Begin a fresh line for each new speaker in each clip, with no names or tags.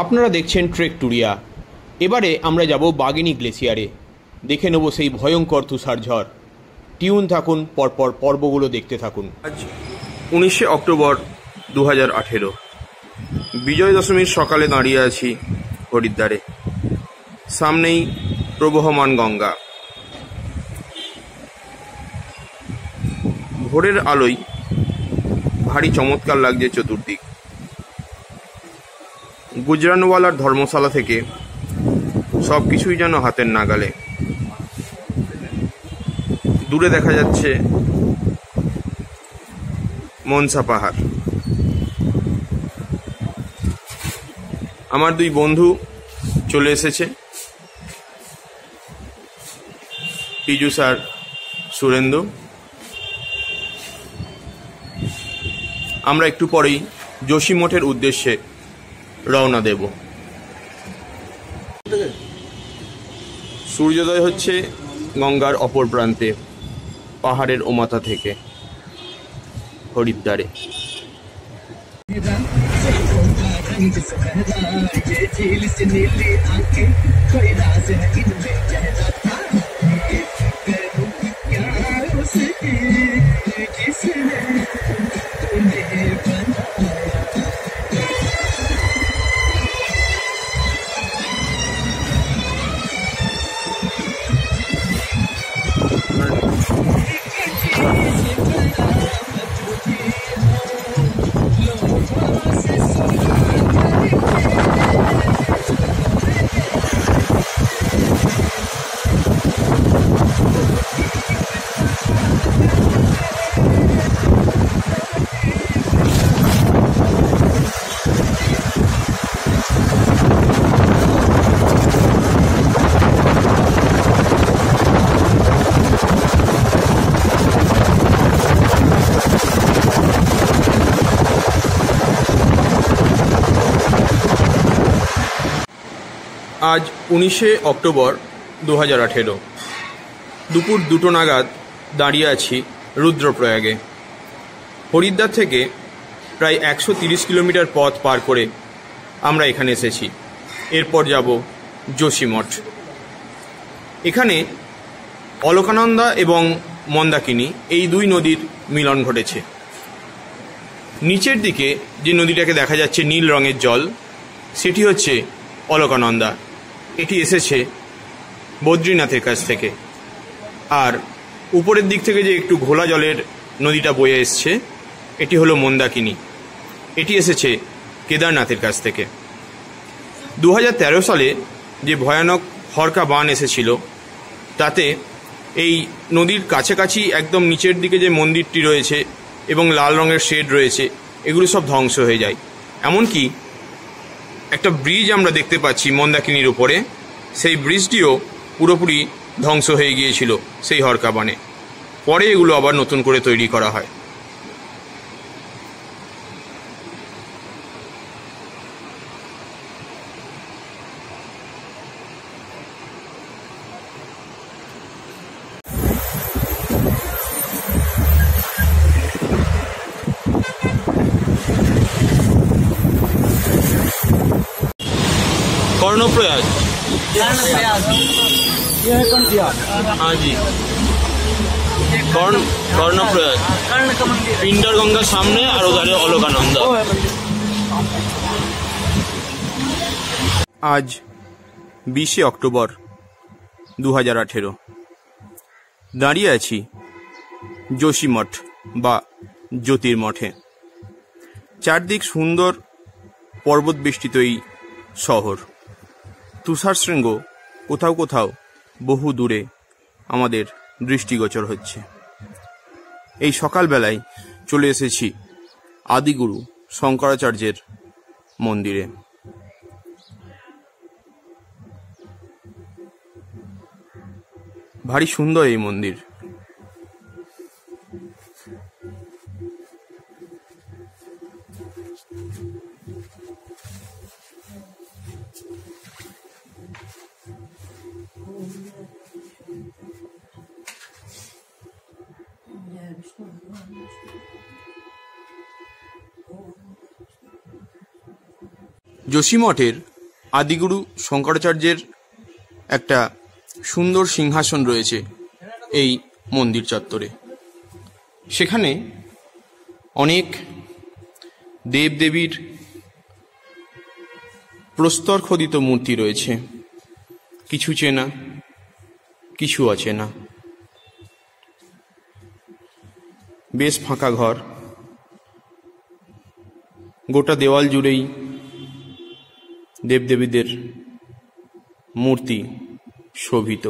আপনারা দেখছেন ট্রেক টুরিয়া। এবারে আমরা যাব বাগিনী গ্লেসিয়ারে, দেখে নেব সেই ভয়ঙ্কর তুষার ঝড়। টিউন থাকুন, পরপর পর্বগুলো দেখতে থাকুন।
আজ 19শে অক্টোবর 2018, বিজয় দশমীর সকালে দাঁড়িয়ে আছি হরিদ্বারে। সামনেই প্রবহমান গঙ্গা। ভোরের আলোয় ভারী চমৎকার লাগছে চতুর্দিক। গুজরানওয়ালার ধর্মশালা থেকে সব কিছুই যেন হাতের নাগালে। দূরে দেখা যাচ্ছে মনসা পাহাড়। আমার দুই বন্ধু চলে এসেছে, পীযূষ আর সুরেন্দু। আমরা একটু পরেই যোশী মঠের উদ্দেশ্যে রওনা দেব। সূর্যোদয় হচ্ছে গঙ্গার অপর প্রান্তে, পাহাড়ের ওমাথা থেকে, হরিদ্বারে। আজ 19শে অক্টোবর 2018, দুপুর 2টো নাগাদ দাঁড়িয়ে আছি রুদ্রপ্রয়াগে। হরিদ্বার থেকে প্রায় 130 কিলোমিটার পথ পার করে আমরা এখানে এসেছি। এরপর যাব যোশী মঠ। এখানে অলকানন্দা এবং মন্দাকিনী এই দুই নদীর মিলন ঘটেছে। নিচের দিকে যে নদীটাকে দেখা যাচ্ছে নীল রঙের জল, সেটি হচ্ছে অলকানন্দা। এটি এসেছে বদ্রীনাথের কাছ থেকে। আর উপরের দিক থেকে যে একটু ঘোলা জলের নদীটা বয়ে এসছে, এটি হলো মন্দাকিনী। এটি এসেছে কেদারনাথের কাছ থেকে। 2013 সালে যে ভয়ানক হরকা বান এসেছিল, তাতে এই নদীর কাছাকাছি একদম নিচের দিকে যে মন্দিরটি রয়েছে এবং লাল রঙের শেড রয়েছে, এগুলো সব ধ্বংস হয়ে যায়। এমনকি একটা ব্রিজ আমরা দেখতে পাচ্ছি মন্দাকিনীর উপরে, সেই ব্রিজটিও পুরোপুরি ধ্বংস হয়ে গিয়েছিল সেই হরকা বানে। পরে এগুলো আবার নতুন করে তৈরি করা হয়। कर्णप्रयाग, हाँ जी, कर्णप्रयाग, पिंडर गंगा सामने और उधारे अलकानंदा। आज 20শে অক্টোবর 2018, দাঁড়িয়ে আছি যোশী মঠ বা জ্যোতির মঠে। চারদিক সুন্দর পর্বত বেষ্টিত এই শহর। তুষার শৃঙ্গ কোথাও কোথাও বহু দূরে আমাদের দৃষ্টিগোচর হচ্ছে। এই সকালবেলায় চলে এসেছি আদিগুরু শঙ্করাচার্যের মন্দিরে। ভারী সুন্দর এই মন্দির। যোশীমঠের আদিগুরু শঙ্করাচার্যের একটা সুন্দর সিংহাসন রয়েছে এই মন্দির চত্বরে। সেখানে অনেক দেবদেবীর প্রস্তর খোদিত মূর্তি রয়েছে, কিছু চেনা কিছু অচেনা। বেশ ফাঁকা ঘর, গোটা দেওয়াল জুড়েই দেবদেবীদের মূর্তি শোভিত।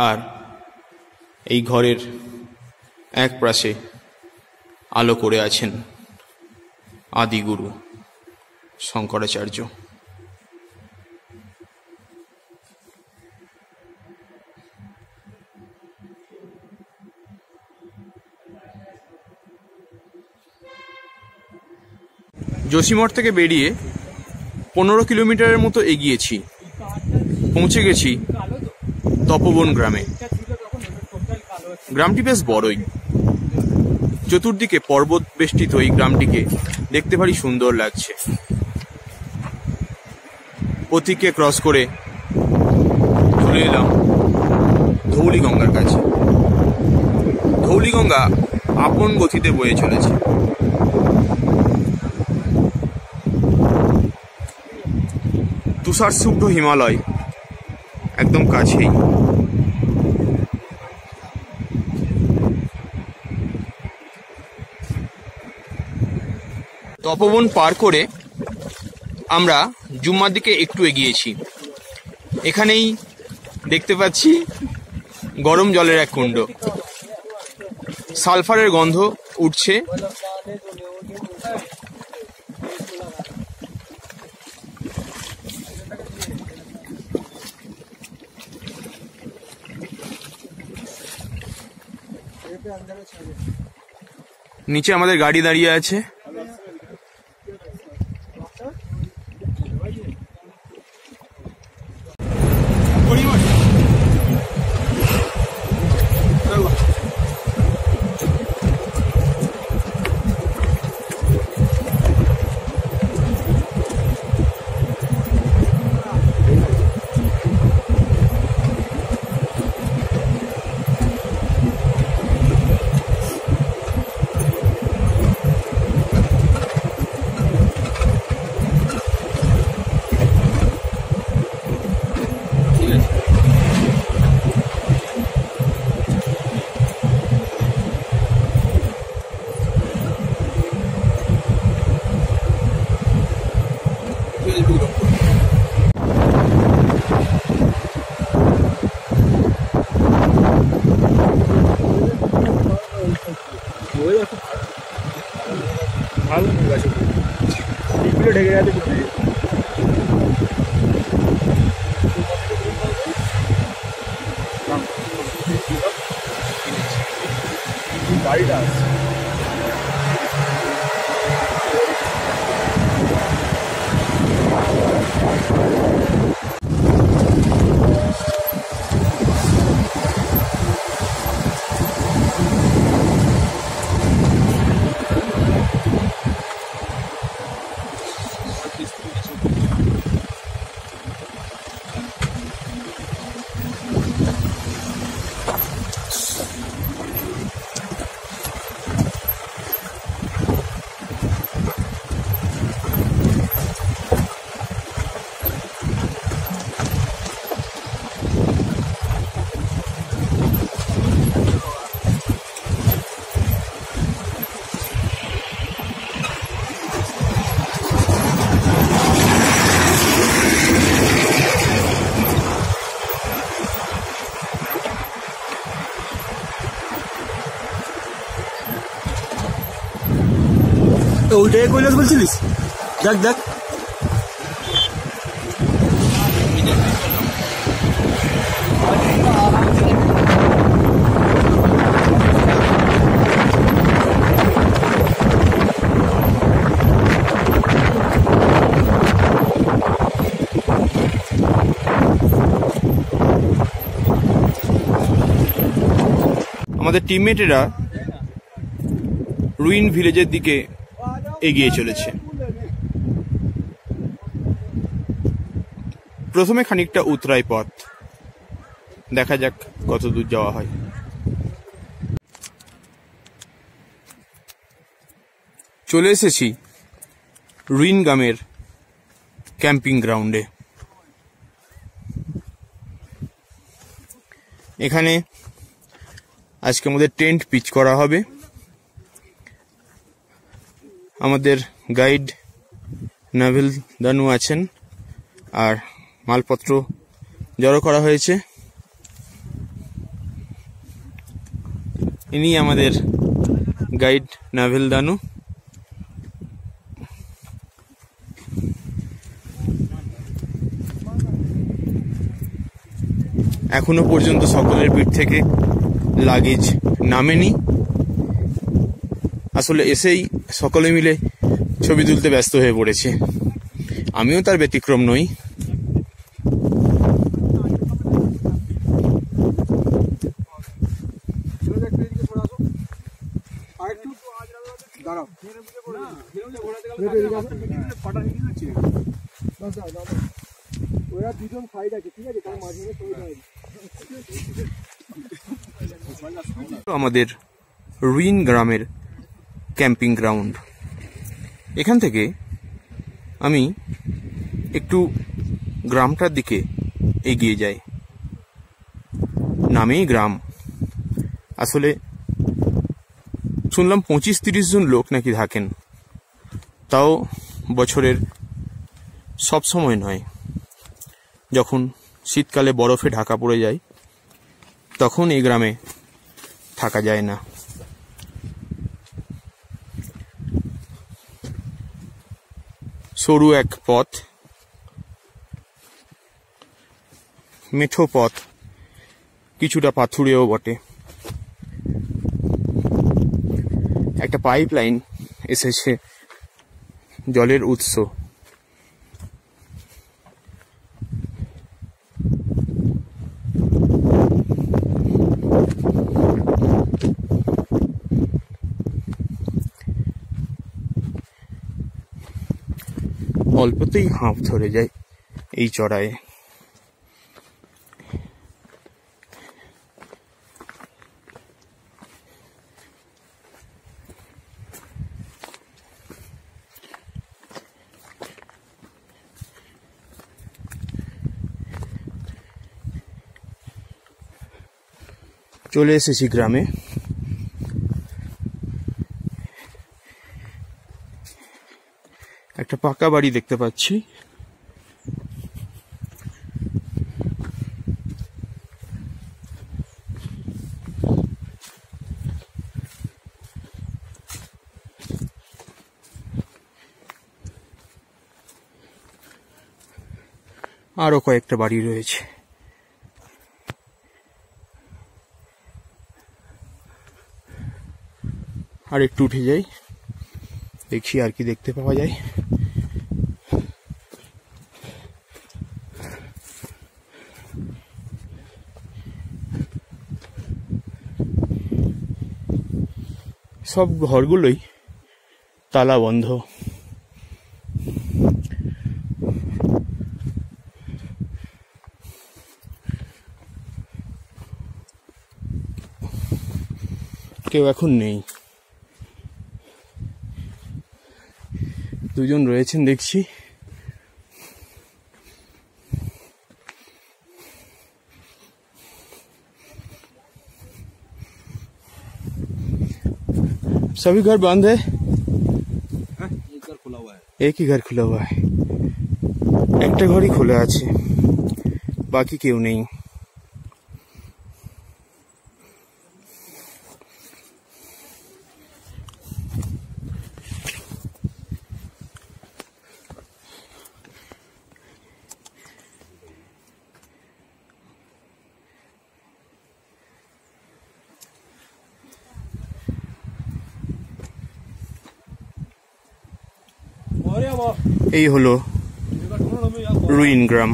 আর এই ঘরের এক পাশে আলো করে আছেন আদিগুরু শঙ্করাচার্য। যোশীমঠ থেকে বেরিয়ে 15 কিলোমিটারের মতো এগিয়েছি, পৌঁছে গেছি তপোবন গ্রামে। গ্রামটি বেশ বড়ই, চতুর্দিকে পর্বত বেষ্টিত এই গ্রামটিকে দেখতে ভারী সুন্দর লাগছে। অতিকে ক্রস করে চলে এলাম ধৌলি গঙ্গার কাছে। ধৌলি গঙ্গা আপন গতিতে বয়ে চলেছে। তুষার শুভ্র হিমালয় একদম কাছেই। তপোবন পার করে আমরা জুম্মার দিকে একটু এগিয়েছি। এখানেই দেখতে পাচ্ছি গরম জলের এক কুণ্ড, সালফারের গন্ধ উঠছে। নিচে আমাদের গাড়ি দাঁড়িয়ে আছে।
ওইটাই কৈলাস বলছিলিস? দেখ দেখ
আমাদের টিমমেটেরা রুইন ভিলেজের দিকে এগিয়ে চলেছে। প্রথমে খানিকটা উতরাই পথ, দেখা যাক কত দূর যাওয়া হয়। চলে এসেছি রুইন গ্রামের ক্যাম্পিং গ্রাউন্ডে। এখানে আজকে আমাদের টেন্ট পিচ করা হবে। আমাদের গাইড নাভিল দানু আছেন, আর মালপত্র জড়ো করা হয়েছে। ইনি আমাদের গাইড নাভিল দানু। এখনো পর্যন্ত সকলের পিঠ থেকে লাগেজ নামেনি। আসলে এসেই সকলে মিলে ছবি তুলতে ব্যস্ত হয়ে পড়েছে, আমিও তার ব্যতিক্রম নই। আমাদের রুইন গ্রামের ক্যাম্পিং গ্রাউন্ড। এখান থেকে আমি একটু গ্রামটার দিকে এগিয়ে যাই। নামেই গ্রাম, আসলে শুনলাম 25-30 জন লোক নাকি থাকেন, তাও বছরের সব সময় নয়। যখন শীতকালে বরফে ঢাকা পড়ে যায় তখন এই গ্রামে থাকা যায় না। সরু এক পথ, মেঠো পথ, কিছুটা পাথুরেও বটে। একটা পাইপ লাইন এসেছে জলের উৎস। অল্পতেই হাঁফ ধরে যায় এই চড়ায়। চলে এসেছি গ্রামে। একটা পাকা বাড়ি দেখতে পাচ্ছি। আরো কয়েকটা বাড়ি রয়েছে। আর একটু উঠে যাই, দেখি আর কি দেখতে পাওয়া যায়। সব ঘরগুলোই তালা বন্ধ। কেউ এখন নেই। দুজন রয়েছেন দেখছি। सभी घर बंद है,
एक घर खुला हुआ है।
एक ही घर खुला हुआ है। একটা ঘরই খোলা আছে, বাকি কেউ নেই। এই হলো রুইন গ্রাম।